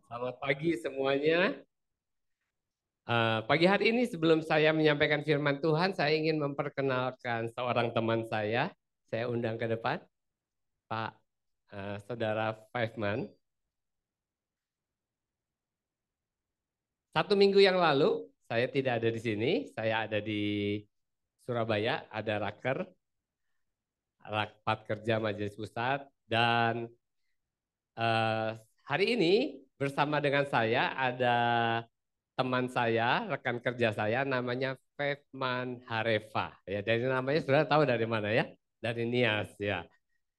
Selamat pagi semuanya. Pagi hari ini sebelum saya menyampaikan firman Tuhan, saya ingin memperkenalkan seorang teman saya. Saya undang ke depan, Pak Saudara Fiveman. 1 minggu yang lalu, saya tidak ada di sini. Saya ada di Surabaya, ada rapat kerja Majelis Pusat. Dan eh, hari ini bersama dengan saya ada teman saya, rekan kerja saya, namanya Fevman Hareva. Ya, dari namanya sudah tahu dari mana ya? Dari Nias ya.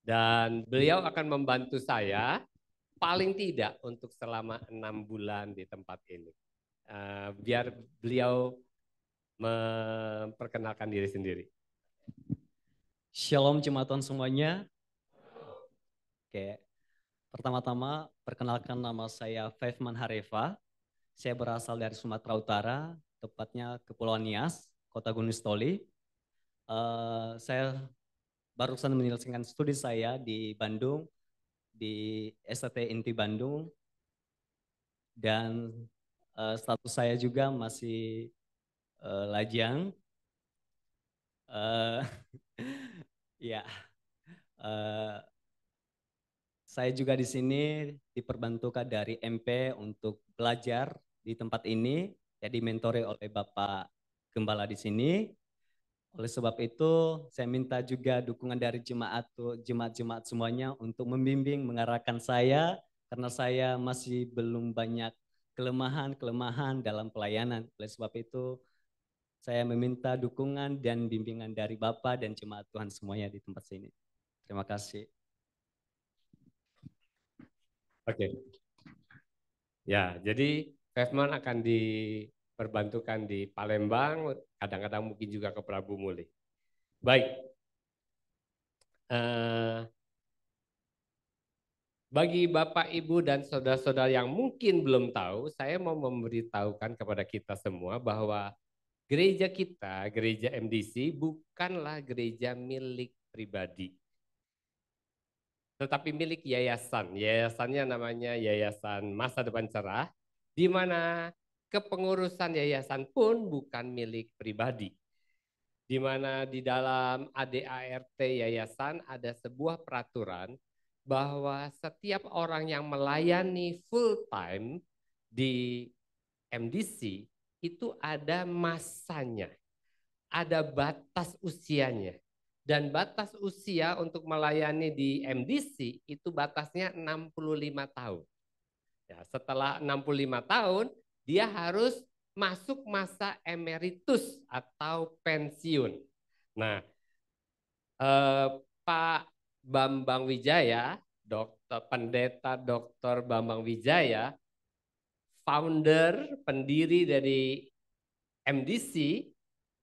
Dan beliau akan membantu saya paling tidak untuk selama 6 bulan di tempat ini. Biar beliau memperkenalkan diri sendiri. Shalom jemaatan semuanya. Oke, pertama-tama perkenalkan nama saya Fevman Hareva. Saya berasal dari Sumatera Utara, tepatnya Kepulauan Nias, Kota Gunung Sitoli. Saya barusan menyelesaikan studi saya di Bandung, di STT Inti Bandung, dan status saya juga masih lajang. Eh, ya, eh, Saya juga di sini diperbantukan dari MP untuk belajar di tempat ini, ya dimentori oleh Bapak Gembala di sini. Oleh sebab itu, saya minta juga dukungan dari jemaat-jemaat semuanya untuk membimbing, mengarahkan saya, karena saya masih belum banyak kelemahan dalam pelayanan. Oleh sebab itu, saya meminta dukungan dan bimbingan dari Bapak dan jemaat Tuhan semuanya di tempat sini. Terima kasih. Oke. Ya, jadi Fevman akan diperbantukan di Palembang, kadang-kadang mungkin juga ke Prabu Muli. Baik. Bagi Bapak, Ibu, dan saudara-saudara yang mungkin belum tahu, saya mau memberitahukan kepada kita semua bahwa gereja kita, gereja MDC, bukanlah gereja milik pribadi, tetapi milik yayasan. Yayasannya namanya Yayasan Masa Depan Cerah, di mana kepengurusan yayasan pun bukan milik pribadi. Di mana di dalam ADART yayasan ada sebuah peraturan bahwa setiap orang yang melayani full time di MDC itu ada masanya, ada batas usianya. Dan batas usia untuk melayani di MDC itu batasnya 65 tahun. Ya, setelah 65 tahun, dia harus masuk masa emeritus atau pensiun. Nah, Pak Bambang Wijaya, Pendeta Dr. Bambang Wijaya, founder, pendiri dari MDC,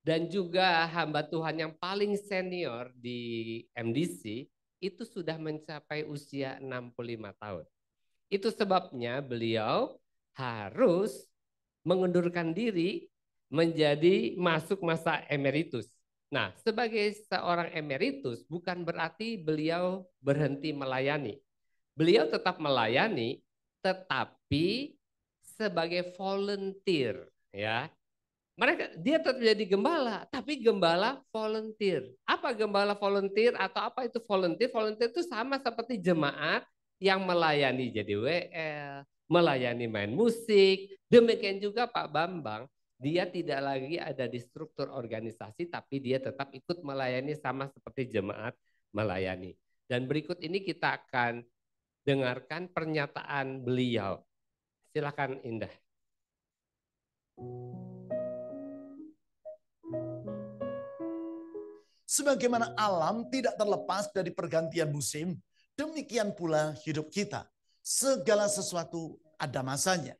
dan juga hamba Tuhan yang paling senior di MDC, itu sudah mencapai usia 65 tahun. Itu sebabnya beliau harus mengundurkan diri menjadi masuk masa emeritus. Nah, sebagai seorang emeritus bukan berarti beliau berhenti melayani. Beliau tetap melayani, tetapi sebagai volunteer, ya. Dia tetap jadi gembala, tapi gembala volunteer. Apa gembala volunteer atau apa itu volunteer? Volunteer itu sama seperti jemaat yang melayani jadi WL, melayani main musik. Demikian juga Pak Bambang, dia tidak lagi ada di struktur organisasi, tapi dia tetap ikut melayani sama seperti jemaat melayani. Dan berikut ini kita akan dengarkan pernyataan beliau. Silakan Indah. Sebagaimana alam tidak terlepas dari pergantian musim, demikian pula hidup kita. Segala sesuatu ada masanya.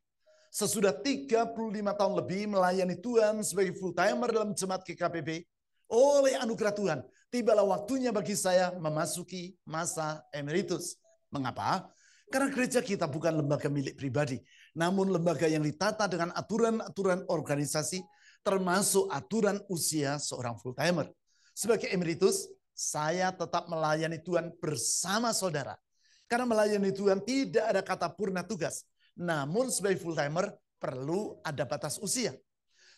Sesudah 35 tahun lebih melayani Tuhan sebagai full timer dalam jemaat GKPB, oleh anugerah Tuhan, tibalah waktunya bagi saya memasuki masa emeritus. Mengapa? Karena gereja kita bukan lembaga milik pribadi, namun lembaga yang ditata dengan aturan-aturan organisasi, termasuk aturan usia seorang full timer. Sebagai emeritus, saya tetap melayani Tuhan bersama saudara. Karena melayani Tuhan tidak ada kata purna tugas. Namun sebagai full timer perlu ada batas usia.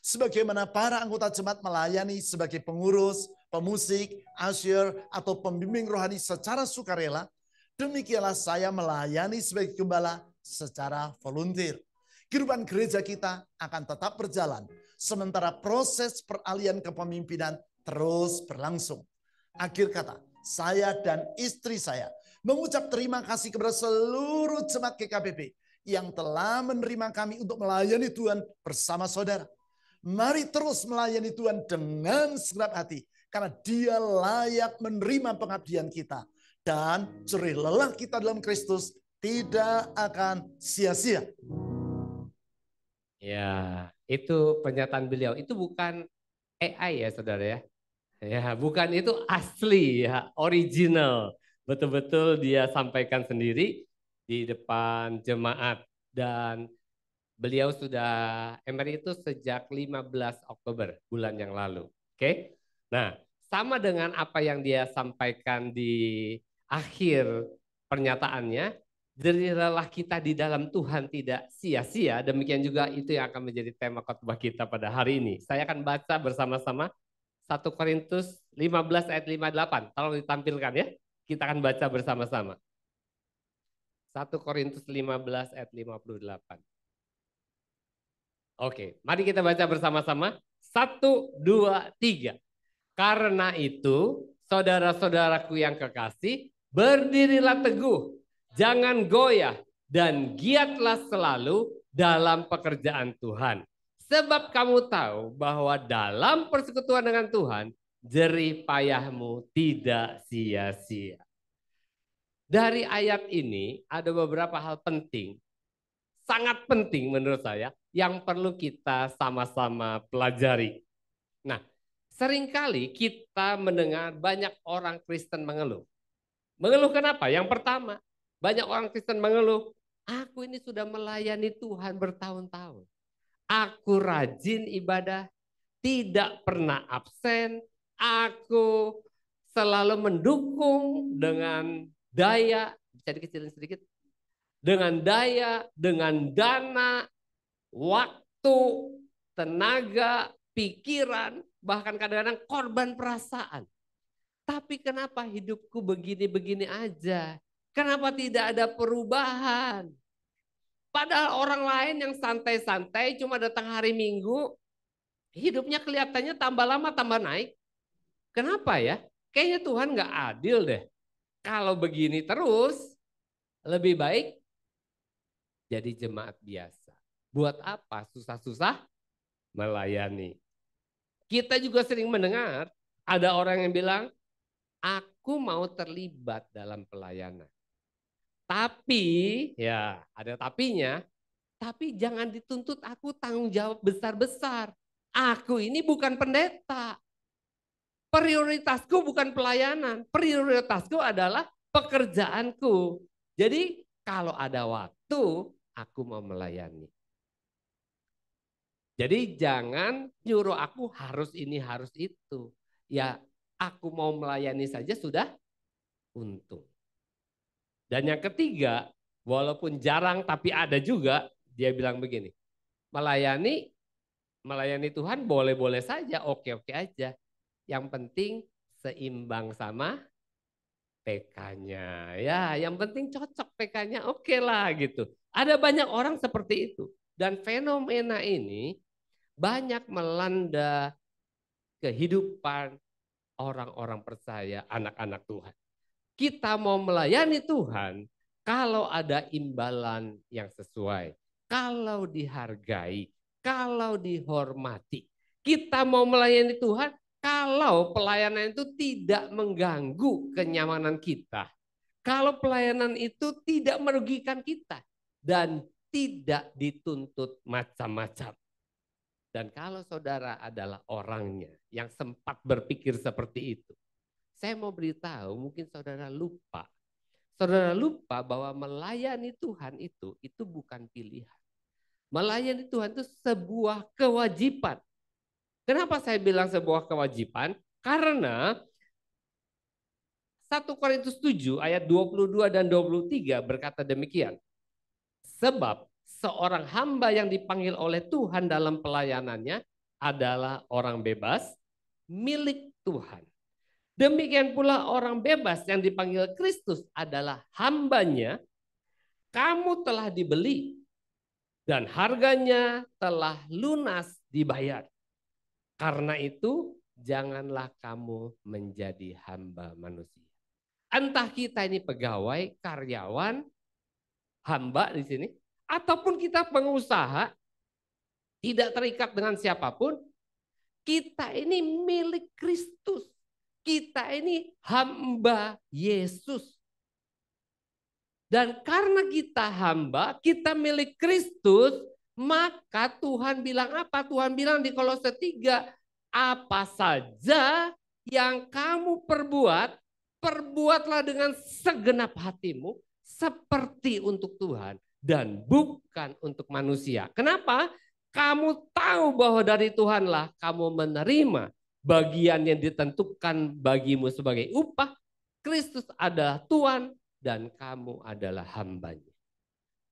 Sebagaimana para anggota jemaat melayani sebagai pengurus, pemusik, usher, atau pembimbing rohani secara sukarela, demikianlah saya melayani sebagai gembala secara volunteer. Kehidupan gereja kita akan tetap berjalan, sementara proses peralihan kepemimpinan terus berlangsung. Akhir kata, saya dan istri saya mengucap terima kasih kepada seluruh jemaat GKBB yang telah menerima kami untuk melayani Tuhan bersama saudara. Mari terus melayani Tuhan dengan segenap hati, karena Dia layak menerima pengabdian kita. Dan jerih lelah kita dalam Kristus tidak akan sia-sia. Ya, itu pernyataan beliau. Itu bukan AI ya saudara ya. Ya, bukan, itu asli ya, original. Betul-betul dia sampaikan sendiri di depan jemaat. Dan beliau sudah emeritus sejak 15 Oktober, bulan yang lalu. Oke. Nah, sama dengan apa yang dia sampaikan di akhir pernyataannya, jerih lelah kita di dalam Tuhan tidak sia-sia. Demikian juga itu yang akan menjadi tema khotbah kita pada hari ini. Saya akan baca bersama-sama 1 Korintus 15 ayat 58. Tolong ditampilkan ya. Kita akan baca bersama-sama. 1 Korintus 15 ayat 58. Oke, mari kita baca bersama-sama. 1, 2, 3. Karena itu, saudara-saudaraku yang kekasih, berdirilah teguh, jangan goyah, dan giatlah selalu dalam pekerjaan Tuhan. Sebab kamu tahu bahwa dalam persekutuan dengan Tuhan, jerih payahmu tidak sia-sia. Dari ayat ini ada beberapa hal penting, sangat penting menurut saya, yang perlu kita sama-sama pelajari. Nah, seringkali kita mendengar banyak orang Kristen mengeluh. Mengeluh kenapa? Yang pertama, banyak orang Kristen mengeluh, aku ini sudah melayani Tuhan bertahun-tahun. Aku rajin ibadah, tidak pernah absen, aku selalu mendukung dengan daya, bisa dikecilin sedikit, dengan daya, dengan dana, waktu, tenaga, pikiran, bahkan kadang-kadang korban perasaan. Tapi kenapa hidupku begini-begini aja? Kenapa tidak ada perubahan? Padahal orang lain yang santai-santai cuma datang hari Minggu, hidupnya kelihatannya tambah lama tambah naik. Kenapa ya? Kayaknya Tuhan nggak adil deh. Kalau begini terus, lebih baik jadi jemaat biasa. Buat apa susah-susah melayani? Kita juga sering mendengar ada orang yang bilang, aku mau terlibat dalam pelayanan. Tapi, ya ada tapinya, tapi jangan dituntut aku tanggung jawab besar-besar. Aku ini bukan pendeta. Prioritasku bukan pelayanan, prioritasku adalah pekerjaanku. Jadi kalau ada waktu, aku mau melayani. Jadi jangan nyuruh aku harus ini, harus itu. Ya aku mau melayani saja sudah untung. Dan yang ketiga, walaupun jarang tapi ada juga, dia bilang begini, melayani Tuhan boleh-boleh saja, oke-oke aja. Yang penting seimbang sama PK-nya. Ya, yang penting cocok PK-nya, oke lah gitu. Ada banyak orang seperti itu. Dan fenomena ini banyak melanda kehidupan orang-orang percaya, anak-anak Tuhan. Kita mau melayani Tuhan kalau ada imbalan yang sesuai, kalau dihargai, kalau dihormati. Kita mau melayani Tuhan kalau pelayanan itu tidak mengganggu kenyamanan kita. Kalau pelayanan itu tidak merugikan kita dan tidak dituntut macam-macam. Dan kalau saudara adalah orangnya yang sempat berpikir seperti itu, saya mau beritahu, mungkin saudara lupa. Saudara lupa bahwa melayani Tuhan itu bukan pilihan. Melayani Tuhan itu sebuah kewajiban. Kenapa saya bilang sebuah kewajiban? Karena 1 Korintus 7 ayat 22 dan 23 berkata demikian. Sebab seorang hamba yang dipanggil oleh Tuhan dalam pelayanannya adalah orang bebas milik Tuhan. Demikian pula orang bebas yang dipanggil Kristus adalah hambanya. Kamu telah dibeli dan harganya telah lunas dibayar. Karena itu janganlah kamu menjadi hamba manusia. Entah kita ini pegawai, karyawan, hamba di sini, ataupun kita pengusaha, tidak terikat dengan siapapun, kita ini milik Kristus. Kita ini hamba Yesus. Dan karena kita hamba, kita milik Kristus, maka Tuhan bilang apa? Tuhan bilang di Kolose 3, apa saja yang kamu perbuat, perbuatlah dengan segenap hatimu seperti untuk Tuhan dan bukan untuk manusia. Kenapa? Kamu tahu bahwa dari Tuhanlah kamu menerima bagian yang ditentukan bagimu sebagai upah. Kristus adalah Tuhan dan kamu adalah hambanya.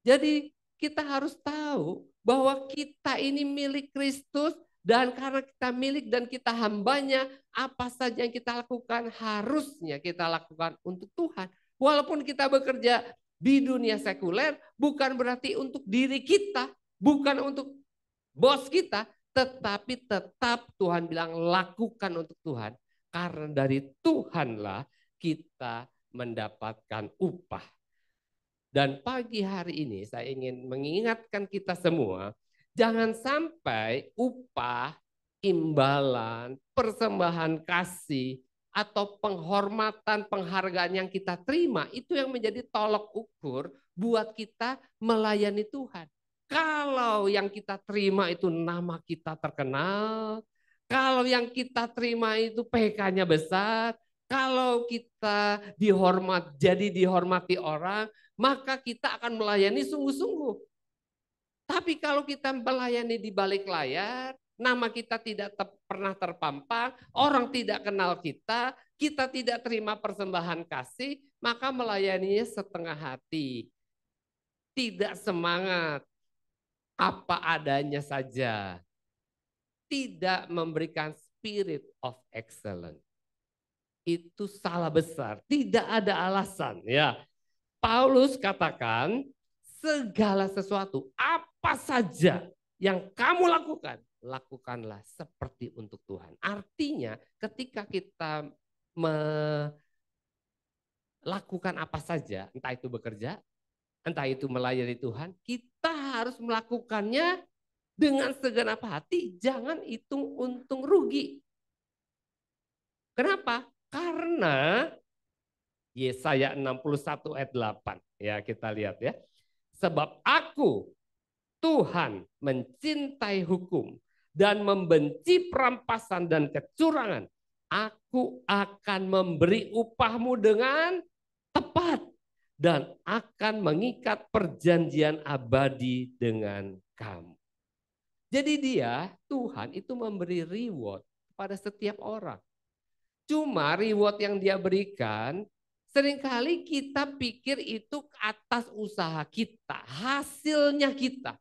Jadi kita harus tahu bahwa kita ini milik Kristus, dan karena kita milik dan kita hambanya, apa saja yang kita lakukan harusnya kita lakukan untuk Tuhan. Walaupun kita bekerja di dunia sekuler, bukan berarti untuk diri kita, bukan untuk bos kita, tetapi tetap Tuhan bilang lakukan untuk Tuhan. Karena dari Tuhanlah kita mendapatkan upah. Dan pagi hari ini saya ingin mengingatkan kita semua, jangan sampai upah, imbalan, persembahan kasih, atau penghormatan, penghargaan yang kita terima, itu yang menjadi tolok ukur buat kita melayani Tuhan. Kalau yang kita terima itu nama kita terkenal, kalau yang kita terima itu PK-nya besar, kalau kita jadi dihormati orang, maka kita akan melayani sungguh-sungguh. Tapi kalau kita melayani di balik layar, nama kita tidak pernah terpampang, orang tidak kenal kita tidak terima persembahan kasih, maka melayaninya setengah hati. Tidak semangat, apa adanya saja. Tidak memberikan spirit of excellence. Itu salah besar, tidak ada alasan ya. Paulus katakan segala sesuatu, apa saja yang kamu lakukan, lakukanlah seperti untuk Tuhan. Artinya ketika kita melakukan apa saja, entah itu bekerja, entah itu melayani Tuhan, kita harus melakukannya dengan segenap hati, jangan hitung untung rugi. Kenapa? Karena Yesaya 61 ayat 8. Ya, kita lihat ya. Sebab aku, Tuhan, mencintai hukum dan membenci perampasan dan kecurangan. Aku akan memberi upahmu dengan tepat dan akan mengikat perjanjian abadi dengan kamu. Jadi Tuhan itu memberi reward kepada setiap orang. Cuma reward yang dia berikan, seringkali kita pikir itu atas usaha kita, hasilnya kita.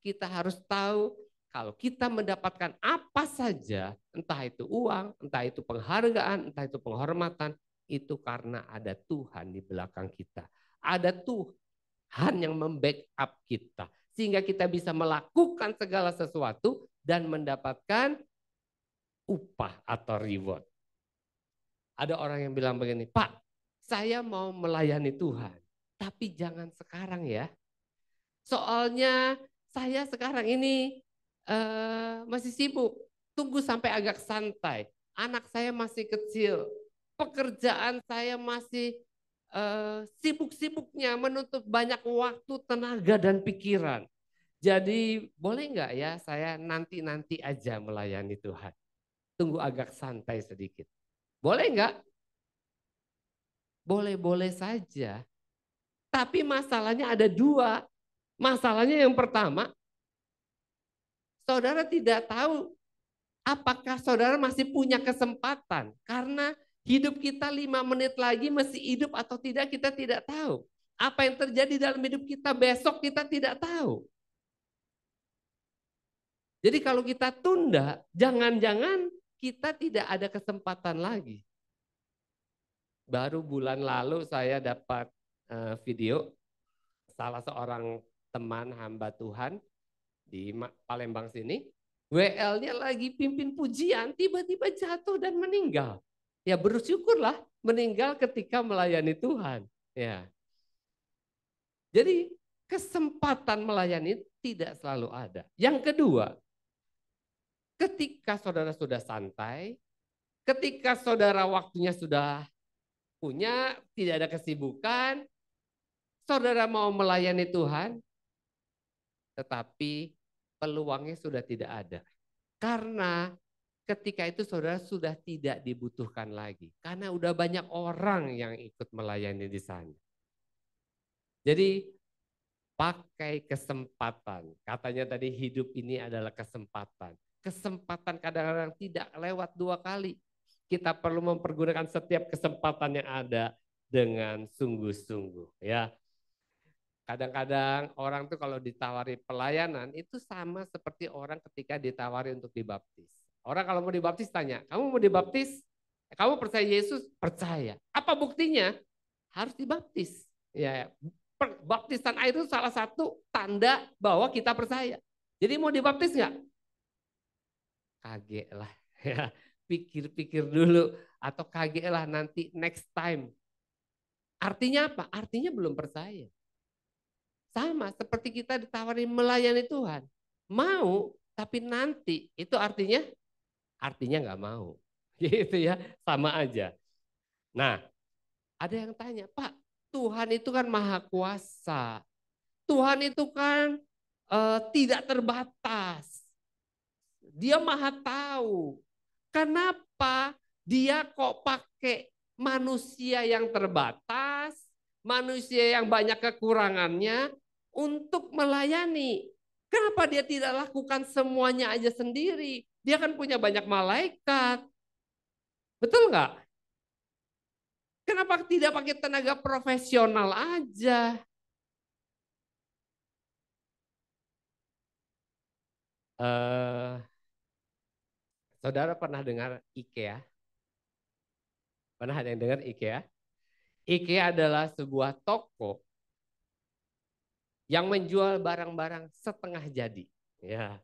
Kita harus tahu kalau kita mendapatkan apa saja, entah itu uang, entah itu penghargaan, entah itu penghormatan, itu karena ada Tuhan di belakang kita. Ada Tuhan yang membackup kita. Sehingga kita bisa melakukan segala sesuatu dan mendapatkan upah atau reward. Ada orang yang bilang begini, Pak, saya mau melayani Tuhan, tapi jangan sekarang ya. Soalnya saya sekarang ini masih sibuk, tunggu sampai agak santai. Anak saya masih kecil, pekerjaan saya masih sibuk-sibuknya menuntut banyak waktu, tenaga, dan pikiran. Jadi boleh nggak ya saya nanti-nanti aja melayani Tuhan. Tunggu agak santai sedikit. Boleh nggak? Boleh-boleh saja. Tapi masalahnya ada dua. Masalahnya yang pertama, saudara tidak tahu apakah saudara masih punya kesempatan. Karena hidup kita 5 menit lagi masih hidup atau tidak kita tidak tahu. Apa yang terjadi dalam hidup kita besok kita tidak tahu. Jadi kalau kita tunda, jangan-jangan kita tidak ada kesempatan lagi. Baru bulan lalu saya dapat video salah seorang teman hamba Tuhan di Palembang sini. WL-nya lagi pimpin pujian, tiba-tiba jatuh dan meninggal. Ya bersyukurlah meninggal ketika melayani Tuhan. Ya. Jadi kesempatan melayani tidak selalu ada. Yang kedua, ketika saudara sudah santai, ketika saudara waktunya sudah punya, tidak ada kesibukan, saudara mau melayani Tuhan, tetapi peluangnya sudah tidak ada. Karena ketika itu saudara sudah tidak dibutuhkan lagi. Karena udah banyak orang yang ikut melayani di sana. Jadi pakai kesempatan. Katanya tadi hidup ini adalah kesempatan. Kesempatan kadang-kadang tidak lewat 2 kali. Kita perlu mempergunakan setiap kesempatan yang ada dengan sungguh-sungguh. Ya. Kadang-kadang orang tuh kalau ditawari pelayanan itu sama seperti orang ketika ditawari untuk dibaptis. Orang kalau mau dibaptis tanya, kamu mau dibaptis? Kamu percaya Yesus? Percaya. Apa buktinya? Harus dibaptis. Ya, baptisan air itu salah satu tanda bahwa kita percaya. Jadi mau dibaptis nggak? Kaget lah. Ya, pikir-pikir dulu atau kaget lah nanti next time. Artinya apa? Artinya belum percaya. Sama seperti kita ditawari melayani Tuhan. Mau, tapi nanti itu artinya nggak mau. Gitu ya, sama aja. Nah, ada yang tanya, Pak, Tuhan itu kan maha kuasa. Tuhan itu kan tidak terbatas. Dia maha tahu. Kenapa dia kok pakai manusia yang terbatas, manusia yang banyak kekurangannya untuk melayani? Kenapa dia tidak lakukan semuanya aja sendiri? Dia kan punya banyak malaikat. Betul nggak? Kenapa tidak pakai tenaga profesional aja? Saudara pernah dengar IKEA? Pernah ada yang dengar IKEA? IKEA adalah sebuah toko yang menjual barang-barang setengah jadi. Ya,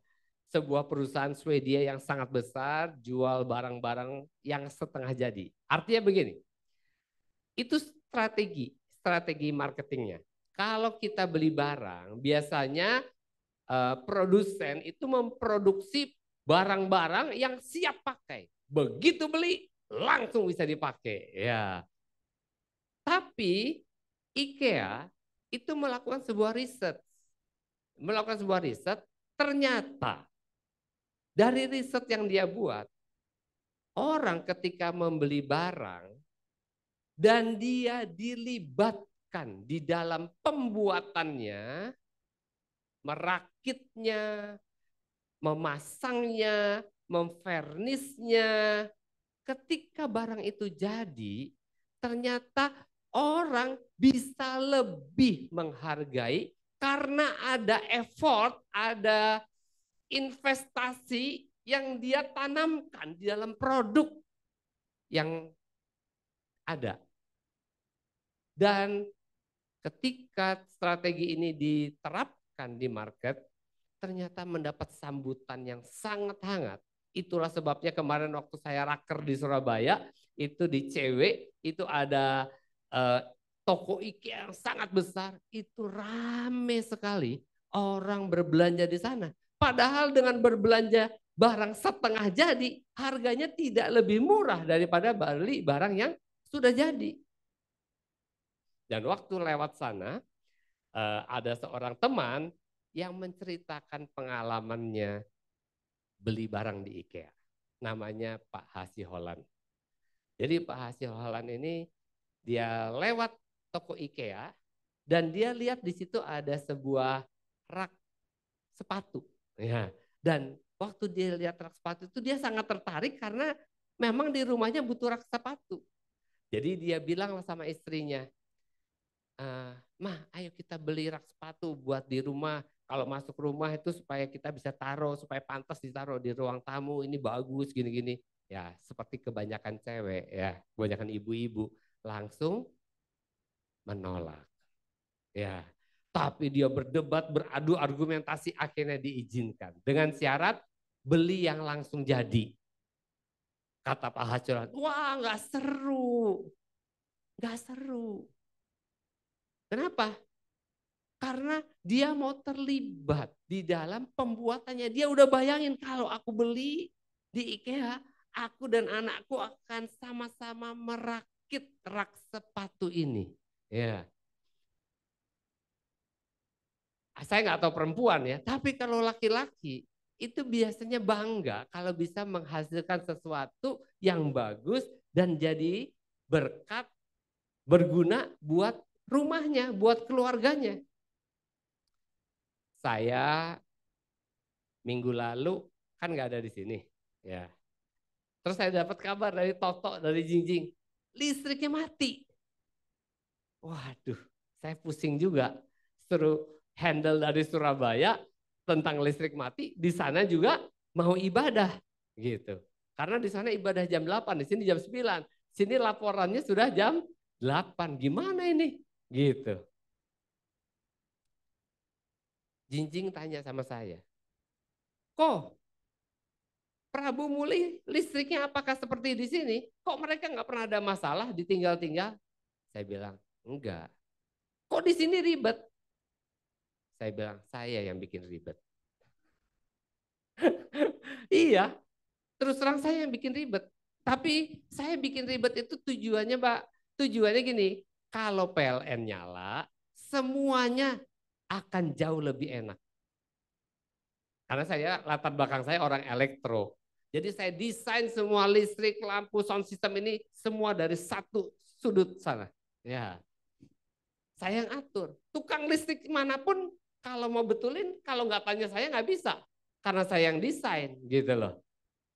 sebuah perusahaan Swedia yang sangat besar jual barang-barang yang setengah jadi. Artinya begini, itu strategi marketingnya. Kalau kita beli barang, biasanya produsen itu memproduksi barang-barang yang siap pakai. Begitu beli, langsung bisa dipakai. Ya. Tapi IKEA itu melakukan sebuah riset. Ternyata dari riset yang dia buat, orang ketika membeli barang dan dia dilibatkan di dalam pembuatannya, merakitnya, memasangnya, memfernisnya, ketika barang itu jadi, ternyata orang bisa lebih menghargai karena ada effort, ada investasi yang dia tanamkan di dalam produk yang ada. Dan ketika strategi ini diterapkan di market, ternyata mendapat sambutan yang sangat hangat. Itulah sebabnya kemarin waktu saya raker di Surabaya, itu di CW, itu ada toko IKEA yang sangat besar, itu rame sekali orang berbelanja di sana. Padahal dengan berbelanja barang setengah jadi, harganya tidak lebih murah daripada beli barang yang sudah jadi. Dan waktu lewat sana, ada seorang teman yang menceritakan pengalamannya beli barang di IKEA. Namanya Pak Hasiholan. Jadi Pak Hasiholan ini dia lewat toko IKEA dan dia lihat di situ ada sebuah rak sepatu. Ya. Dan waktu dia lihat rak sepatu itu dia sangat tertarik karena memang di rumahnya butuh rak sepatu. Jadi dia bilang sama istrinya, Mah, ayo kita beli rak sepatu buat di rumah Kalau masuk rumah itu supaya kita bisa taruh, supaya pantas ditaruh di ruang tamu, ini bagus gini-gini. Ya seperti kebanyakan cewek ya, kebanyakan ibu-ibu langsung menolak. Ya, tapi dia berdebat, beradu argumentasi, akhirnya diizinkan dengan syarat beli yang langsung jadi. Kata Pak Hacuran, wah nggak seru, nggak seru. Kenapa? Karena dia mau terlibat di dalam pembuatannya. Dia udah bayangin kalau aku beli di IKEA, aku dan anakku akan sama-sama merakit rak sepatu ini. Ya. Saya nggak tahu perempuan ya, tapi kalau laki-laki itu biasanya bangga kalau bisa menghasilkan sesuatu yang bagus dan jadi berkat, berguna buat rumahnya, buat keluarganya. Saya minggu lalu kan nggak ada di sini, ya. Terus saya dapat kabar dari Toto, dari Jingjing, listriknya mati. Waduh, saya pusing juga. Suruh handle dari Surabaya tentang listrik mati, di sana juga mau ibadah, gitu. Karena di sana ibadah jam 8, di sini jam 9. Sini laporannya sudah jam 8. Gimana ini? Gitu. Jingjing tanya sama saya, kok Prabu Muli listriknya apakah seperti di sini? Kok mereka nggak pernah ada masalah ditinggal-tinggal? Saya bilang, enggak. Kok di sini ribet? Saya bilang, saya yang bikin ribet. Iya, terus terang saya yang bikin ribet. Tapi saya bikin ribet itu tujuannya, Pak. Tujuannya gini, kalau PLN nyala, semuanya akan jauh lebih enak. Karena saya latar belakang saya orang elektro. Jadi saya desain semua listrik, lampu, sound system ini semua dari satu sudut sana. Ya, saya yang atur. Tukang listrik manapun kalau mau betulin, kalau nggak tanya saya nggak bisa. Karena saya yang desain gitu loh.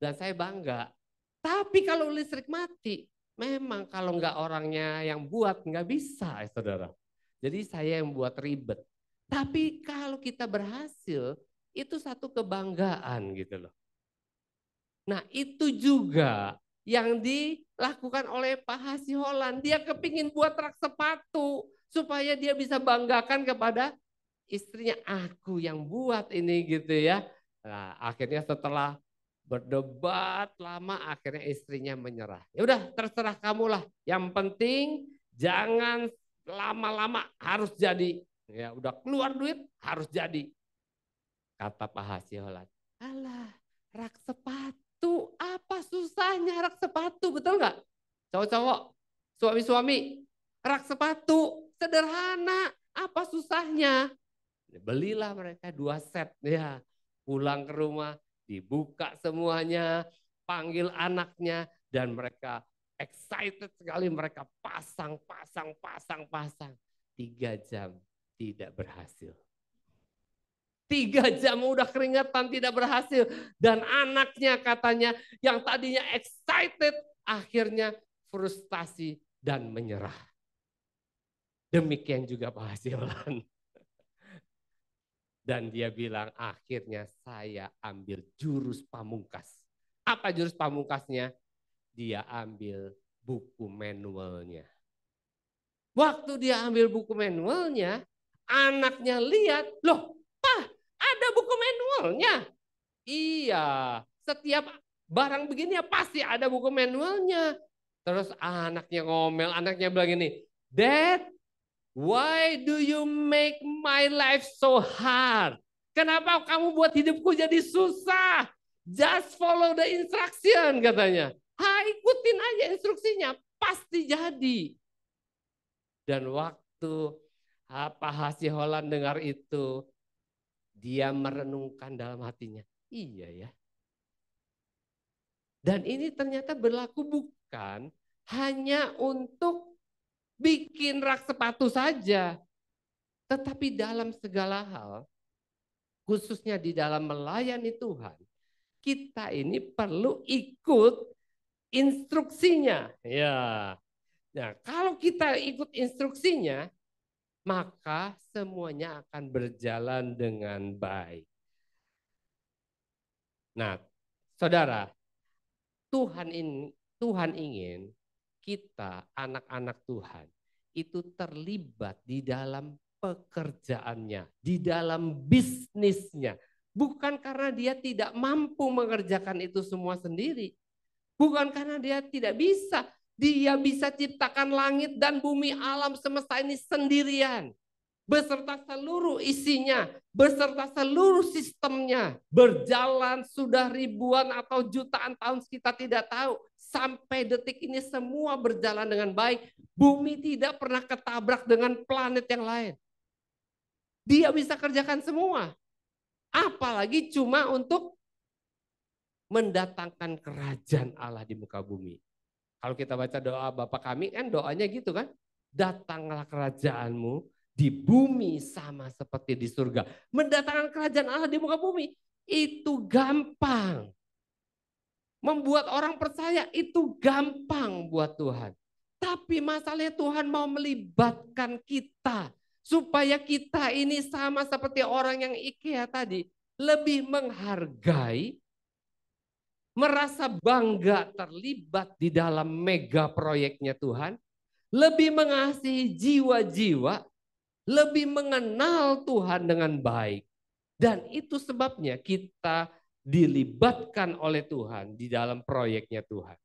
Dan saya bangga. Tapi kalau listrik mati, memang kalau nggak orangnya yang buat nggak bisa, saudara. Jadi saya yang buat ribet. Tapi kalau kita berhasil, itu satu kebanggaan gitu loh. Nah itu juga yang dilakukan oleh Pak Hasiholan. Dia kepingin buat rak sepatu supaya dia bisa banggakan kepada istrinya, aku yang buat ini gitu ya. Nah, akhirnya setelah berdebat lama akhirnya istrinya menyerah. Ya udah terserah kamulah. Yang penting jangan lama-lama, harus jadi. Ya udah keluar duit harus jadi. Kata Pak Hasiholan, alah rak sepatu, apa susahnya rak sepatu, betul nggak? Cowok-cowok, suami-suami, rak sepatu sederhana, apa susahnya? Belilah mereka 2 set, ya pulang ke rumah, dibuka semuanya, panggil anaknya, dan mereka excited sekali, mereka pasang. 3 jam tidak berhasil. 3 jam udah keringetan tidak berhasil. Dan anaknya katanya yang tadinya excited akhirnya frustasi dan menyerah. Demikian juga Pak Hasiholan. Dan dia bilang akhirnya saya ambil jurus pamungkas. Apa jurus pamungkasnya? Dia ambil buku manualnya. Waktu dia ambil buku manualnya, anaknya lihat, loh Pak, ada buku manualnya. Iya, setiap barang begini ya pasti ada buku manualnya. Terus anaknya ngomel, anaknya bilang gini, Dad, why do you make my life so hard? Kenapa kamu buat hidupku jadi susah? Just follow the instruction katanya. Ikutin aja instruksinya, pasti jadi. Dan waktu Pak Hasiholan dengar itu, dia merenungkan dalam hatinya, iya ya. Dan ini ternyata berlaku bukan hanya untuk bikin rak sepatu saja, tetapi dalam segala hal, khususnya di dalam melayani Tuhan, kita ini perlu ikut instruksinya. Ya. Nah, kalau kita ikut instruksinya, maka semuanya akan berjalan dengan baik. Nah, saudara, Tuhan ingin kita, anak-anak Tuhan, itu terlibat di dalam pekerjaannya, di dalam bisnisnya. Bukan karena dia tidak mampu mengerjakan itu semua sendiri. Bukan karena dia tidak bisa. Dia bisa ciptakan langit dan bumi, alam semesta ini sendirian. Beserta seluruh isinya, beserta seluruh sistemnya, berjalan sudah ribuan atau jutaan tahun kita tidak tahu. Sampai detik ini semua berjalan dengan baik. Bumi tidak pernah ketabrak dengan planet yang lain. Dia bisa kerjakan semua. Apalagi cuma untuk mendatangkan kerajaan Allah di muka bumi. Kalau kita baca doa Bapa kami kan doanya gitu kan. Datanglah kerajaanmu di bumi sama seperti di surga. Mendatangkan kerajaan Allah di muka bumi itu gampang. Membuat orang percaya itu gampang buat Tuhan. Tapi masalahnya Tuhan mau melibatkan kita. Supaya kita ini sama seperti orang yang IKEA tadi. Lebih menghargai, merasa bangga terlibat di dalam mega proyeknya Tuhan. Lebih mengasihi jiwa-jiwa, lebih mengenal Tuhan dengan baik. Dan itu sebabnya kita dilibatkan oleh Tuhan di dalam proyeknya Tuhan.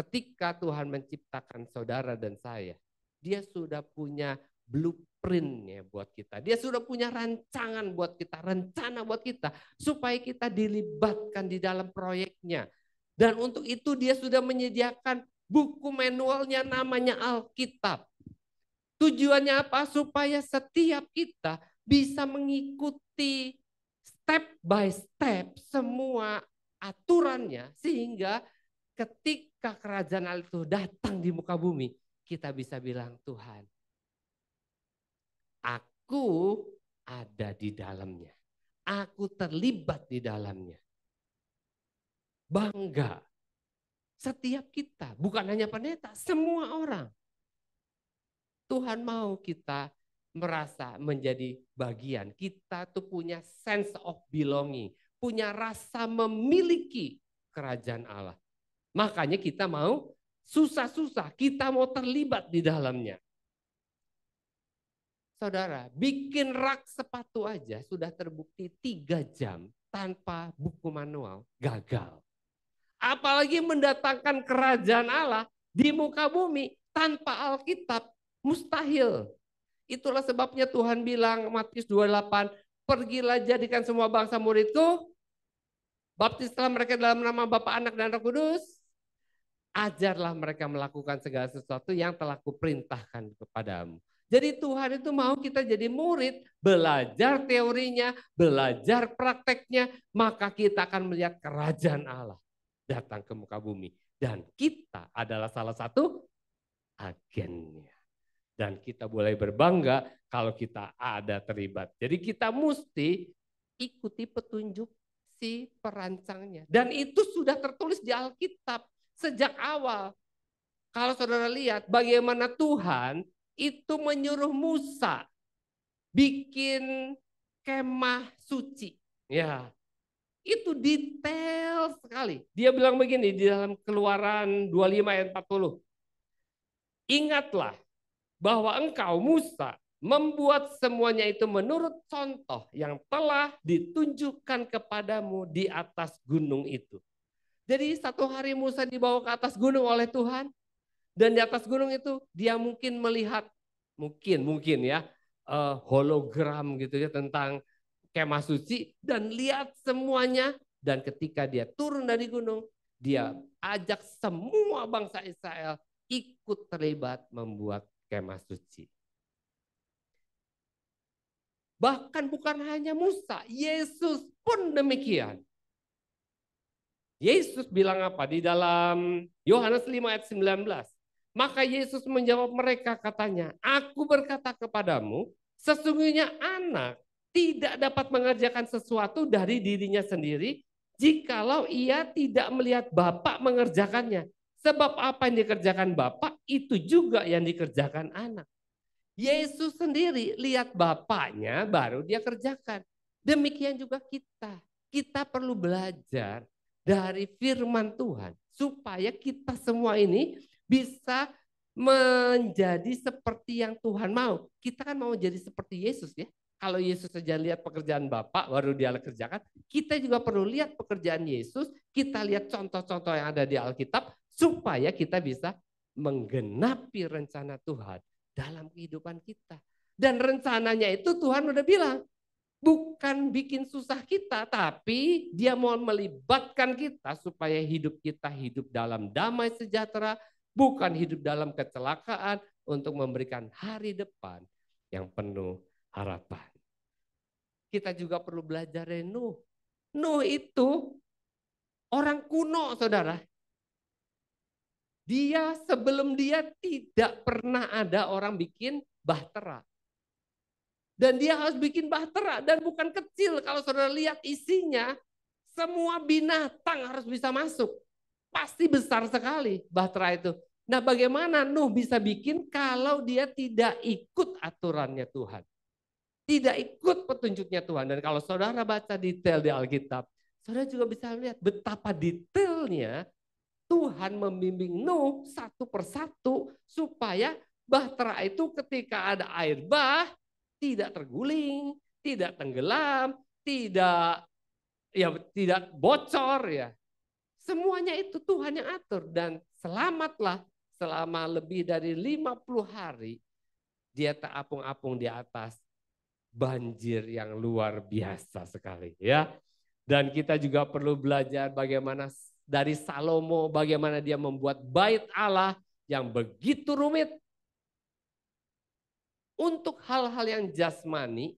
Ketika Tuhan menciptakan saudara dan saya, dia sudah punya blueprintnya buat kita. Dia sudah punya rancangan buat kita, rencana buat kita. Supaya kita dilibatkan di dalam proyeknya. Dan untuk itu dia sudah menyediakan buku manualnya namanya Alkitab. Tujuannya apa? Supaya setiap kita bisa mengikuti step by step semua aturannya. Sehingga ketika kerajaan Allah itu datang di muka bumi, kita bisa bilang, Tuhan, aku ada di dalamnya. Aku terlibat di dalamnya. Bangga. Setiap kita, bukan hanya pendeta, semua orang. Tuhan mau kita merasa menjadi bagian. Kita tuh punya sense of belonging, punya rasa memiliki kerajaan Allah. Makanya kita mau susah-susah, kita mau terlibat di dalamnya. Saudara, bikin rak sepatu aja sudah terbukti 3 jam tanpa buku manual, gagal. Apalagi mendatangkan kerajaan Allah di muka bumi tanpa Alkitab, mustahil. Itulah sebabnya Tuhan bilang Matius 28, pergilah jadikan semua bangsa muridku, baptislah mereka dalam nama Bapa, Anak, dan Roh Kudus, ajarlah mereka melakukan segala sesuatu yang telah kuperintahkan kepadamu. Jadi Tuhan itu mau kita jadi murid, belajar teorinya, belajar prakteknya, maka kita akan melihat kerajaan Allah datang ke muka bumi. Dan kita adalah salah satu agennya. Dan kita boleh berbangga kalau kita ada terlibat. Jadi kita mesti ikuti petunjuk si perancangnya. Dan itu sudah tertulis di Alkitab sejak awal. Kalau saudara lihat bagaimana Tuhan itu menyuruh Musa bikin kemah suci. Ya, itu detail sekali. Dia bilang begini di dalam Keluaran 25 ayat 40. Ingatlah bahwa engkau Musa membuat semuanya itu menurut contoh yang telah ditunjukkan kepadamu di atas gunung itu. Jadi satu hari Musa dibawa ke atas gunung oleh Tuhan. Dan di atas gunung itu dia mungkin melihat, mungkin ya, hologram gitu ya tentang kemah suci. Dan lihat semuanya. Dan ketika dia turun dari gunung, dia ajak semua bangsa Israel ikut terlibat membuat kemah suci. Bahkan bukan hanya Musa, Yesus pun demikian. Yesus bilang apa di dalam Yohanes 5 ayat 19? Maka Yesus menjawab mereka katanya, aku berkata kepadamu, sesungguhnya anak tidak dapat mengerjakan sesuatu dari dirinya sendiri jikalau ia tidak melihat Bapa mengerjakannya. Sebab apa yang dikerjakan Bapa itu juga yang dikerjakan anak. Yesus sendiri lihat Bapaknya baru dia kerjakan. Demikian juga kita. Kita perlu belajar dari firman Tuhan supaya kita semua ini bisa menjadi seperti yang Tuhan mau. Kita kan mau jadi seperti Yesus ya. Kalau Yesus saja lihat pekerjaan Bapa baru dia kerjakan, kita juga perlu lihat pekerjaan Yesus, kita lihat contoh-contoh yang ada di Alkitab supaya kita bisa menggenapi rencana Tuhan dalam kehidupan kita. Dan rencananya itu Tuhan udah bilang, bukan bikin susah kita, tapi dia mau melibatkan kita supaya hidup kita hidup dalam damai sejahtera, bukan hidup dalam kecelakaan, untuk memberikan hari depan yang penuh harapan. Kita juga perlu belajar dari Nuh. Nuh itu orang kuno, saudara. Dia sebelum dia tidak pernah ada orang bikin bahtera. Dan dia harus bikin bahtera dan bukan kecil. Kalau saudara lihat isinya, semua binatang harus bisa masuk. Pasti besar sekali bahtera itu. Nah, bagaimana Nuh bisa bikin kalau dia tidak ikut aturannya Tuhan? Tidak ikut petunjuknya Tuhan. Dan kalau saudara baca detail di Alkitab, saudara juga bisa lihat betapa detailnya Tuhan membimbing Nuh satu persatu supaya bahtera itu ketika ada air bah tidak terguling, tidak tenggelam, tidak bocor ya. Semuanya itu Tuhan yang atur dan selamatlah selama lebih dari 50 hari dia terapung-apung di atas banjir yang luar biasa sekali ya. Dan kita juga perlu belajar bagaimana dari Salomo, bagaimana dia membuat bait Allah yang begitu rumit. Untuk hal-hal yang jasmani,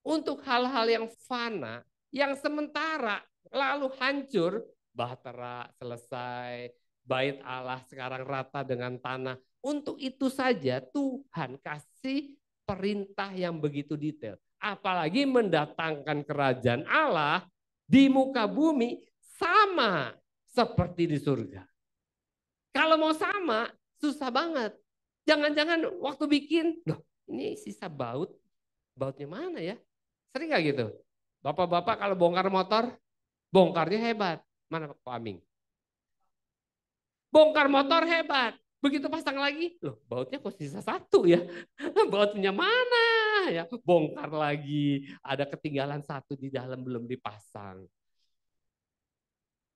untuk hal-hal yang fana, yang sementara lalu hancur, bahtera selesai, bait Allah sekarang rata dengan tanah. Untuk itu saja Tuhan kasih perintah yang begitu detail. Apalagi mendatangkan kerajaan Allah di muka bumi sama seperti di surga. Kalau mau sama, susah banget. Jangan-jangan waktu bikin, loh ini sisa bautnya mana ya? Sering gak gitu? Bapak-bapak kalau bongkar motor, bongkarnya hebat. Mana Pak Aming? Bongkar motor hebat. Begitu pasang lagi, loh bautnya kok sisa satu ya? Bautnya mana ya? Bongkar lagi, ada ketinggalan satu di dalam belum dipasang.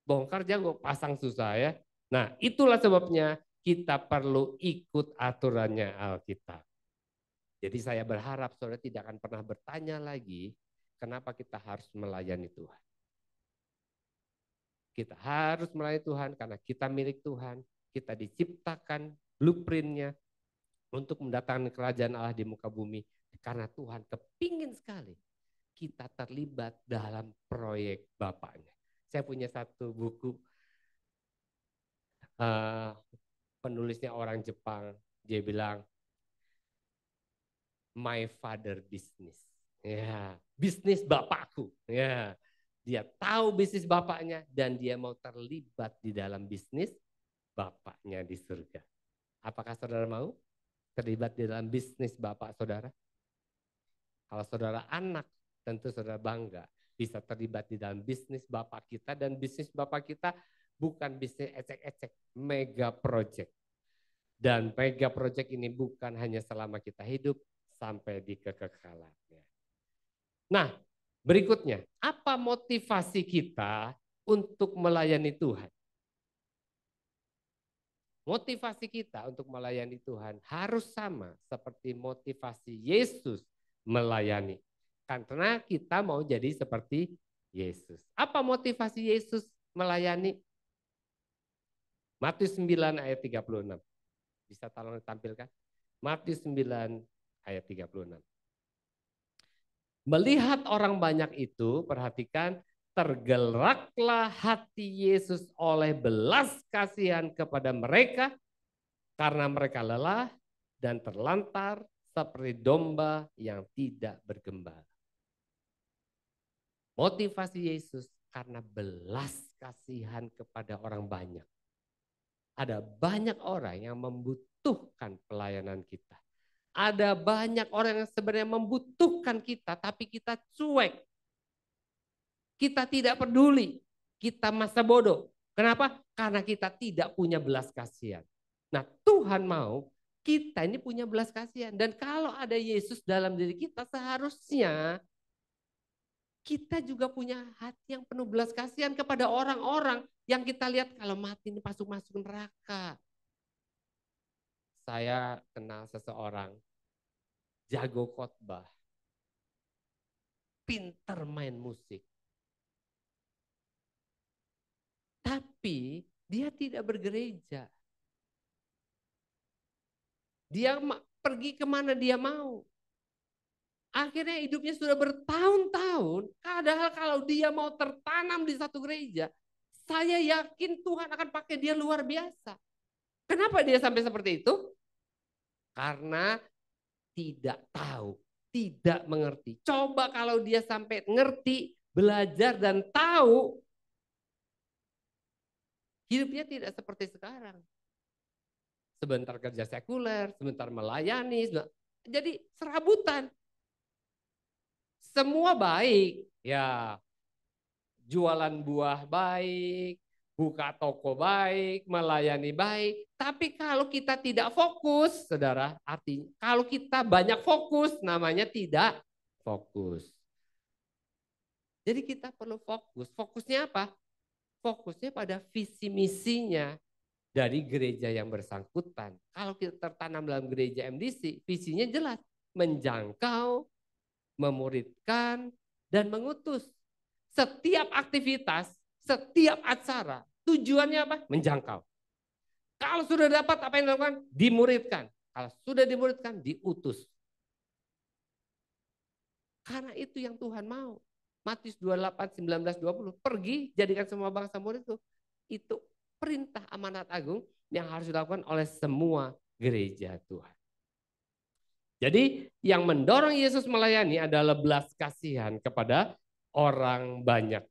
Bongkar jago, pasang susah ya. Nah itulah sebabnya kita perlu ikut aturannya Alkitab. Jadi saya berharap saudara tidak akan pernah bertanya lagi kenapa kita harus melayani Tuhan. Kita harus melayani Tuhan karena kita milik Tuhan. Kita diciptakan blueprintnya untuk mendatangkan kerajaan Allah di muka bumi. Karena Tuhan kepingin sekali kita terlibat dalam proyek Bapaknya. Saya punya satu buku, penulisnya orang Jepang. Dia bilang, my father business. Ya, bisnis bapakku. Ya, dia tahu bisnis bapaknya dan dia mau terlibat di dalam bisnis bapaknya di surga. Apakah saudara mau terlibat di dalam bisnis bapak saudara? Kalau saudara anak, tentu saudara bangga bisa terlibat di dalam bisnis bapak kita, dan bisnis bapak kita bukan bisnis ecek-ecek, mega project. Dan mega project ini bukan hanya selama kita hidup, sampai di kekekalan. Nah, berikutnya, apa motivasi kita untuk melayani Tuhan? Motivasi kita untuk melayani Tuhan harus sama seperti motivasi Yesus melayani. Karena kita mau jadi seperti Yesus. Apa motivasi Yesus melayani? Matius 9 ayat 36. Bisa tolong ditampilkan? Matius 9 ayat 36. Melihat orang banyak itu, perhatikan, tergeraklah hati Yesus oleh belas kasihan kepada mereka karena mereka lelah dan terlantar seperti domba yang tidak bergembala. Motivasi Yesus karena belas kasihan kepada orang banyak. Ada banyak orang yang membutuhkan pelayanan kita. Ada banyak orang yang sebenarnya membutuhkan kita, tapi kita cuek. Kita tidak peduli. Kita masa bodoh. Kenapa? Karena kita tidak punya belas kasihan. Nah, Tuhan mau kita ini punya belas kasihan. Dan kalau ada Yesus dalam diri kita, seharusnya kita juga punya hati yang penuh belas kasihan kepada orang-orang yang kita lihat kalau mati ini masuk neraka. Saya kenal seseorang, jago khotbah, pinter main musik. Tapi dia tidak bergereja. Dia pergi kemana dia mau. Akhirnya hidupnya sudah bertahun-tahun. Padahal kalau dia mau tertanam di satu gereja, saya yakin Tuhan akan pakai dia luar biasa. Kenapa dia sampai seperti itu? Karena tidak tahu, tidak mengerti. Coba kalau dia sampai ngerti, belajar dan tahu, hidupnya tidak seperti sekarang. Sebentar kerja sekuler, sebentar melayani, jadi serabutan. Semua baik, ya jualan buah baik, buka toko baik, melayani baik. Tapi kalau kita tidak fokus, saudara, artinya kalau kita banyak fokus, namanya tidak fokus. Jadi kita perlu fokus. Fokusnya apa? Fokusnya pada visi misinya dari gereja yang bersangkutan. Kalau kita tertanam dalam gereja MDC, visinya jelas. Menjangkau, memuridkan, dan mengutus. Setiap aktivitas, setiap acara, tujuannya apa? Menjangkau. Kalau sudah dapat apa yang dilakukan? Dimuridkan. Kalau sudah dimuridkan, diutus. Karena itu yang Tuhan mau. Matius 28, 19, 20. Pergi, jadikan semua bangsa muridku. Itu perintah amanat agung yang harus dilakukan oleh semua gereja Tuhan. Jadi yang mendorong Yesus melayani adalah belas kasihan kepada orang banyak.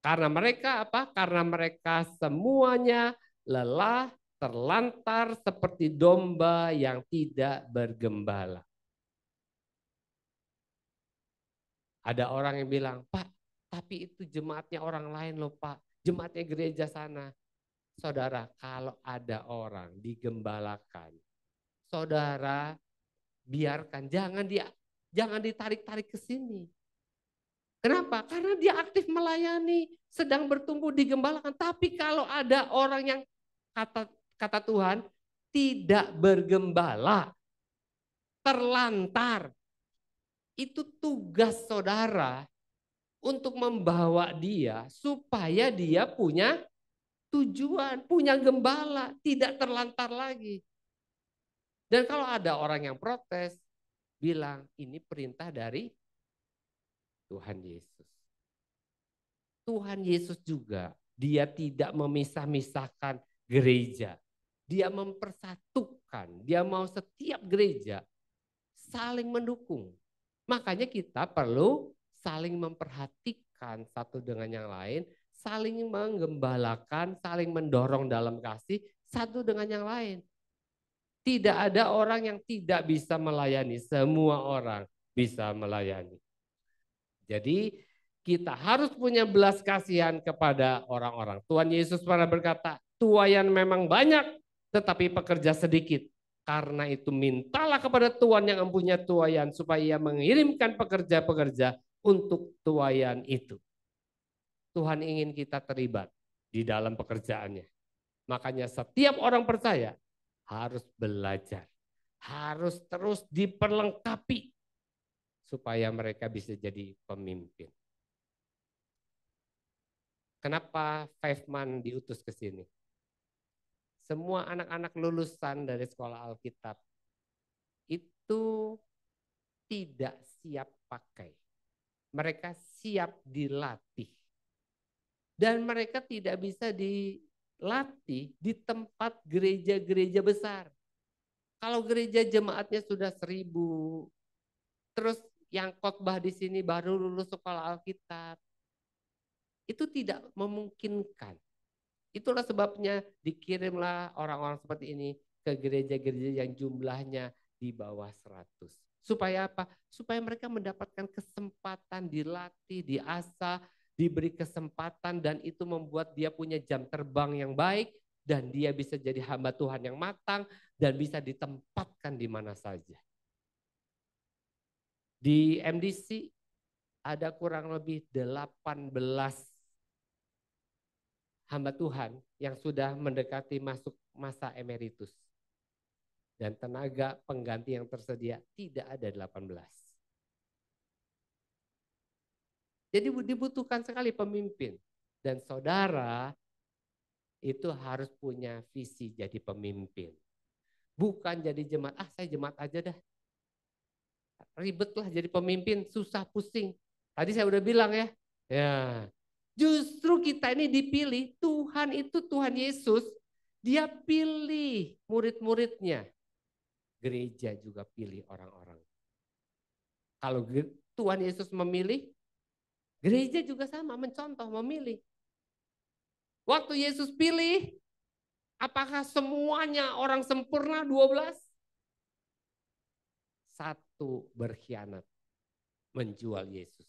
Karena mereka apa? Karena mereka semuanya lelah, terlantar seperti domba yang tidak bergembala. Ada orang yang bilang, Pak, tapi itu jemaatnya orang lain loh Pak. Jemaatnya gereja sana. Saudara, kalau ada orang digembalakan, saudara biarkan, jangan ditarik-tarik ke sini. Kenapa? Karena dia aktif melayani, sedang bertumbuh digembalakan. Tapi kalau ada orang yang kata Tuhan tidak bergembala, terlantar, itu tugas saudara untuk membawa dia supaya dia punya tujuan, punya gembala, tidak terlantar lagi. Dan kalau ada orang yang protes, bilang ini perintah dari Tuhan Yesus. Tuhan Yesus juga, dia tidak memisah-misahkan gereja. Dia mempersatukan, dia mau setiap gereja saling mendukung. Makanya kita perlu saling memperhatikan satu dengan yang lain, saling menggembalakan, saling mendorong dalam kasih satu dengan yang lain. Tidak ada orang yang tidak bisa melayani, semua orang bisa melayani. Jadi kita harus punya belas kasihan kepada orang-orang. Tuhan Yesus pernah berkata, tuaian memang banyak, tetapi pekerja sedikit. Karena itu mintalah kepada Tuhan yang mempunyai tuaian supaya ia mengirimkan pekerja-pekerja untuk tuaian itu. Tuhan ingin kita terlibat di dalam pekerjaannya. Makanya setiap orang percaya harus belajar, harus terus diperlengkapi supaya mereka bisa jadi pemimpin. Kenapa Fiveman diutus ke sini? Semua anak-anak lulusan dari sekolah Alkitab itu tidak siap pakai. Mereka siap dilatih. Dan mereka tidak bisa dilatih di tempat gereja-gereja besar. Kalau gereja jemaatnya sudah 1000, terus yang khotbah di sini baru lulus sekolah Alkitab, itu tidak memungkinkan. Itulah sebabnya dikirimlah orang-orang seperti ini ke gereja-gereja yang jumlahnya di bawah 100. Supaya apa? Supaya mereka mendapatkan kesempatan dilatih, diasah, diberi kesempatan, dan itu membuat dia punya jam terbang yang baik, dan dia bisa jadi hamba Tuhan yang matang, dan bisa ditempatkan di mana saja. Di MDC ada kurang lebih 18 hamba Tuhan yang sudah mendekati masuk masa emeritus. Dan tenaga pengganti yang tersedia tidak ada 18. Jadi dibutuhkan sekali pemimpin. Dan saudara itu harus punya visi jadi pemimpin. Bukan jadi jemaat, saya jemaat aja dah. Ribet lah jadi pemimpin, susah, pusing. Tadi saya udah bilang ya. Justru kita ini dipilih, Tuhan itu Tuhan Yesus, dia pilih murid-muridnya. Gereja juga pilih orang-orang. Kalau Tuhan Yesus memilih, gereja juga sama, mencontoh, memilih. Waktu Yesus pilih, apakah semuanya orang sempurna 12? Satu berkhianat, menjual Yesus.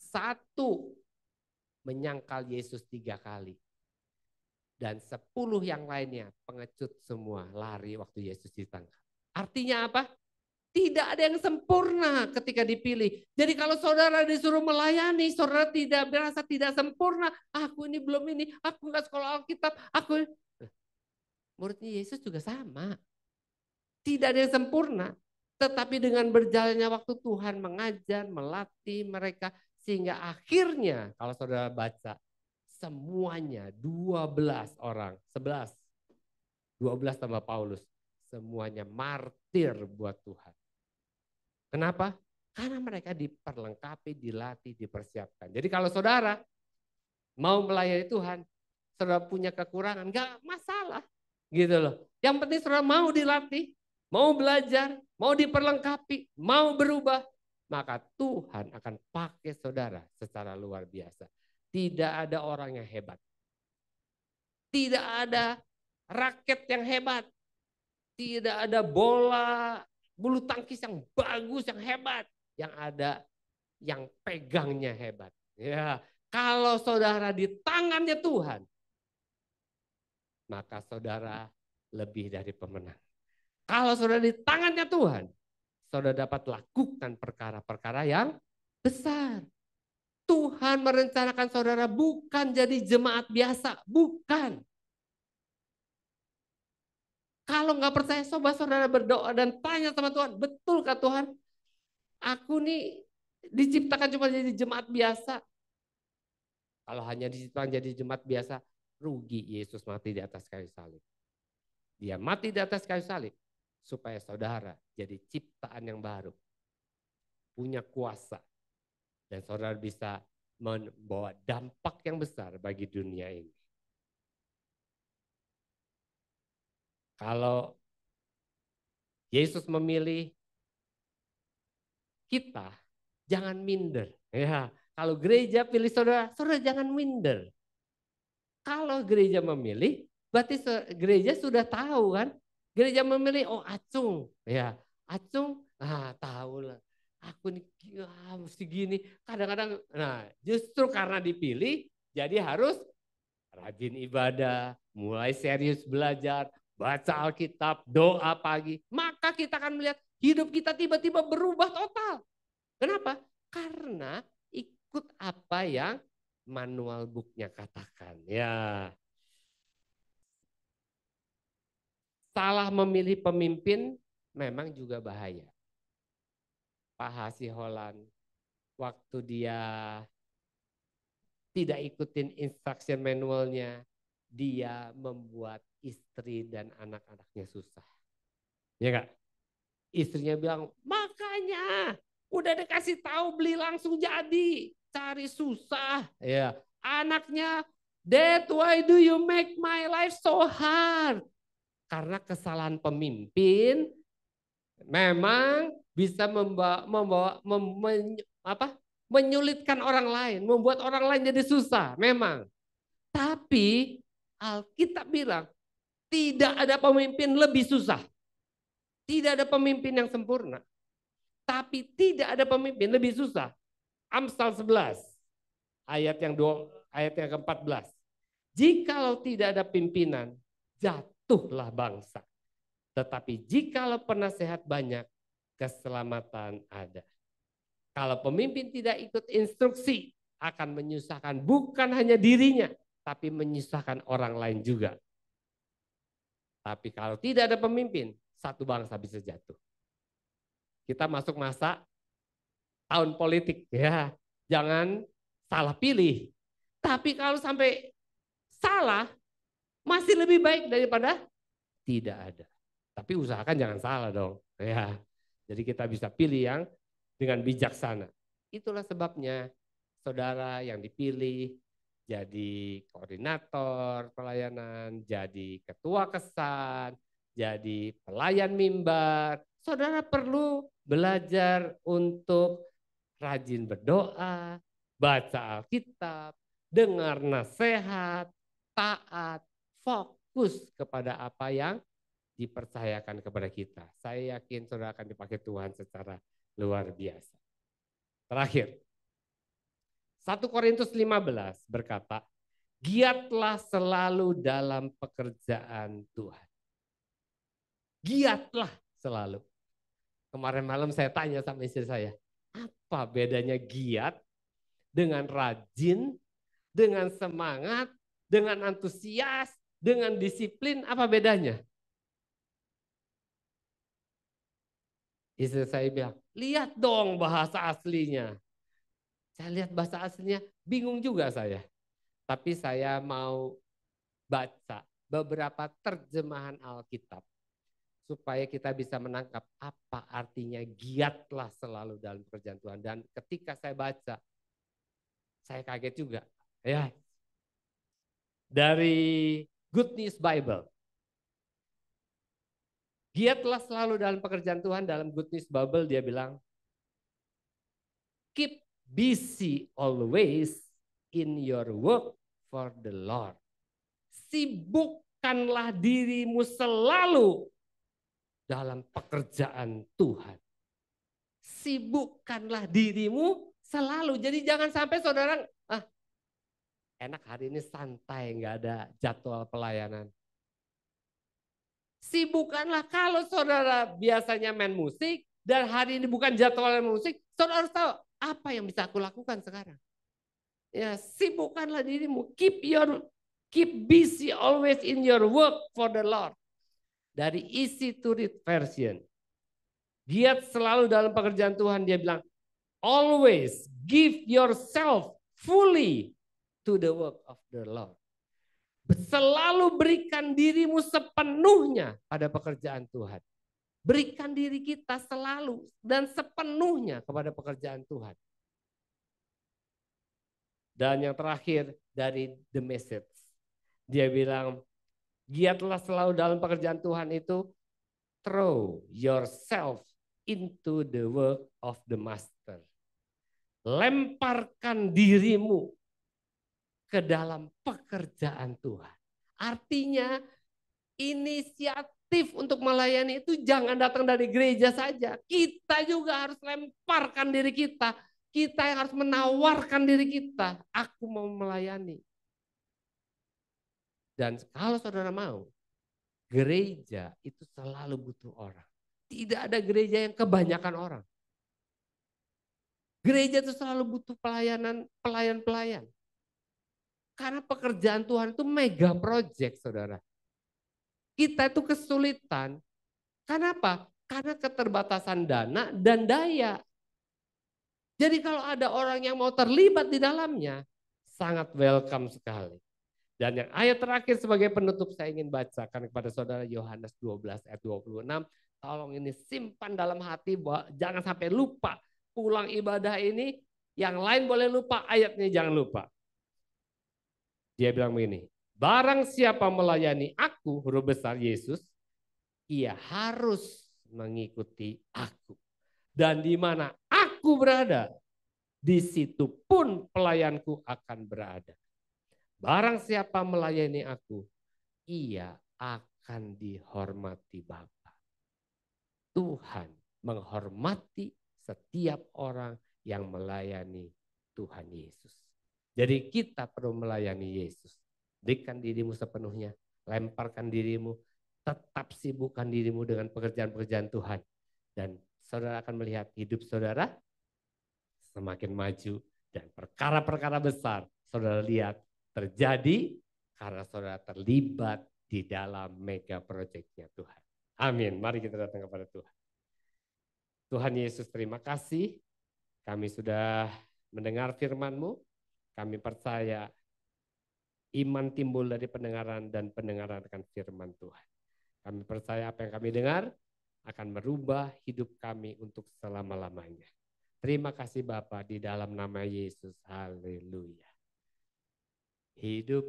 Satu menyangkal Yesus 3 kali. Dan 10 yang lainnya pengecut semua, lari waktu Yesus ditangkap. Artinya apa? Tidak ada yang sempurna ketika dipilih. Jadi kalau saudara disuruh melayani, saudara tidak merasa tidak sempurna. Aku ini belum ini, aku enggak sekolah Alkitab. Muridnya Yesus juga sama. Tidak ada yang sempurna. Tetapi dengan berjalannya waktu Tuhan mengajar, melatih mereka. Sehingga akhirnya kalau saudara baca, semuanya 12 orang, 11. 12 tambah Paulus. Semuanya martir buat Tuhan. Kenapa? Karena mereka diperlengkapi, dilatih, dipersiapkan. Jadi kalau saudara mau melayani Tuhan, saudara punya kekurangan, enggak masalah. Gitu loh. Yang penting saudara mau dilatih, mau belajar, mau diperlengkapi, mau berubah, maka Tuhan akan pakai saudara secara luar biasa. Tidak ada orang yang hebat. Tidak ada raket yang hebat. Tidak ada bola bulu tangkis yang bagus, yang hebat. Yang ada yang pegangnya hebat. Ya, kalau saudara di tangannya Tuhan, maka saudara lebih dari pemenang. Kalau saudara di tangannya Tuhan, saudara dapat lakukan perkara-perkara yang besar. Tuhan merencanakan saudara bukan jadi jemaat biasa, bukan. Kalau nggak percaya, coba saudara berdoa dan tanya sama Tuhan, betulkah Tuhan? Aku nih diciptakan cuma jadi jemaat biasa. Kalau hanya diciptakan jadi jemaat biasa, rugi Yesus mati di atas kayu salib. Dia mati di atas kayu salib supaya saudara jadi ciptaan yang baru. Punya kuasa. Dan saudara bisa membawa dampak yang besar bagi dunia ini. Kalau Yesus memilih kita, jangan minder. Ya, kalau gereja pilih saudara, saudara jangan minder. Kalau gereja memilih, berarti gereja sudah tahu kan? Gereja memilih, oh Acung, ya Acung, tahu lah. Aku nih mesti gini. Kadang-kadang, nah justru karena dipilih, jadi harus rajin ibadah, mulai serius belajar, baca Alkitab, doa pagi. Maka kita akan melihat hidup kita tiba-tiba berubah total. Kenapa? Karena ikut apa yang manual book-nya katakan. Ya. Salah memilih pemimpin memang juga bahaya. Pak Hasiholan, waktu dia tidak ikutin instruction manualnya, dia membuat istri dan anak-anaknya susah. Ya enggak? Istrinya bilang, makanya udah dikasih tahu beli langsung jadi, cari susah. Ya, anaknya, Dad, why do you make my life so hard? Karena kesalahan pemimpin memang bisa menyulitkan orang lain, membuat orang lain jadi susah, memang. Tapi Alkitab bilang, Tidak ada pemimpin lebih susah. Tidak ada pemimpin yang sempurna. Tapi tidak ada pemimpin lebih susah. Amsal 11 ayat yang ke-14. Jikalau tidak ada pimpinan, jatuhlah bangsa. Tetapi jikalau penasehat banyak, keselamatan ada. Kalau pemimpin tidak ikut instruksi, akan menyusahkan bukan hanya dirinya, tapi menyusahkan orang lain juga. Tapi kalau tidak ada pemimpin, satu bangsa bisa jatuh. Kita masuk masa tahun politik, ya. Jangan salah pilih. Tapi kalau sampai salah, masih lebih baik daripada tidak ada. Tapi usahakan jangan salah dong. Ya. Jadi kita bisa pilih yang dengan bijaksana. Itulah sebabnya saudara yang dipilih jadi koordinator pelayanan, jadi ketua kesan, jadi pelayan mimbar. Saudara perlu belajar untuk rajin berdoa, baca Alkitab, dengar nasihat, taat, fokus kepada apa yang dipercayakan kepada kita. Saya yakin saudara akan dipakai Tuhan secara luar biasa. Terakhir, 1 Korintus 15 berkata, giatlah selalu dalam pekerjaan Tuhan. Giatlah selalu. Kemarin malam saya tanya sama istri saya, apa bedanya giat dengan rajin, dengan semangat, dengan antusias, dengan disiplin, apa bedanya? Istri saya bilang, lihat dong bahasa aslinya. Saya lihat bahasa aslinya, bingung juga saya. Tapi saya mau baca beberapa terjemahan Alkitab. Supaya kita bisa menangkap apa artinya giatlah selalu dalam pekerjaan Tuhan. Dan ketika saya baca, saya kaget juga. Ya, dari Good News Bible. Giatlah selalu dalam pekerjaan Tuhan. Dalam Good News Bible dia bilang, keep busy always in your work for the Lord. Sibukkanlah dirimu selalu dalam pekerjaan Tuhan. Sibukkanlah dirimu selalu. Jadi jangan sampai saudara, enak hari ini santai, nggak ada jadwal pelayanan. Sibukkanlah. Kalau saudara biasanya main musik dan hari ini bukan jadwal musik, saudara harus tahu apa yang bisa aku lakukan sekarang. Ya, sibukkanlah dirimu. Keep busy always in your work for the Lord. Dari Easy to Read version. Giat selalu dalam pekerjaan Tuhan, dia bilang, always give yourself fully to the work of the Lord. Selalu berikan dirimu sepenuhnya pada pekerjaan Tuhan. Berikan diri kita selalu dan sepenuhnya kepada pekerjaan Tuhan. Dan yang terakhir dari The Message. Dia bilang, giatlah selalu dalam pekerjaan Tuhan itu, throw yourself into the work of the master. Lemparkan dirimu ke dalam pekerjaan Tuhan. Artinya inisiatif untuk melayani itu jangan datang dari gereja saja. Kita juga harus lemparkan diri kita. Kita yang harus menawarkan diri kita. Aku mau melayani. Dan kalau saudara mau, gereja itu selalu butuh orang. Tidak ada gereja yang kebanyakan orang. Gereja itu selalu butuh pelayan-pelayan. Karena pekerjaan Tuhan itu mega project, saudara. Kita itu kesulitan. Kenapa? Karena keterbatasan dana dan daya. Jadi kalau ada orang yang mau terlibat di dalamnya, sangat welcome sekali. Dan yang ayat terakhir sebagai penutup saya ingin bacakan kepada saudara, Yohanes 12 ayat 26. Tolong ini simpan dalam hati, jangan sampai lupa. Pulang ibadah ini, yang lain boleh lupa, ayatnya jangan lupa. Dia bilang begini, barang siapa melayani aku, huruf besar Yesus, ia harus mengikuti aku. Dan di mana aku berada, di situ pun pelayanku akan berada. Barang siapa melayani aku, ia akan akan dihormati Bapa. Tuhan menghormati setiap orang yang melayani Tuhan Yesus. Jadi kita perlu melayani Yesus. Berikan dirimu sepenuhnya, lemparkan dirimu, tetap sibukkan dirimu dengan pekerjaan-pekerjaan Tuhan. Dan saudara akan melihat hidup saudara semakin maju dan perkara-perkara besar saudara lihat terjadi karena saudara terlibat di dalam mega proyeknya Tuhan. Amin. Mari kita datang kepada Tuhan. Tuhan Yesus, terima kasih. Kami sudah mendengar firman-Mu. Kami percaya iman timbul dari pendengaran dan pendengaran akan firman Tuhan. Kami percaya apa yang kami dengar akan merubah hidup kami untuk selama-lamanya. Terima kasih Bapa di dalam nama Yesus. Haleluya. Hidup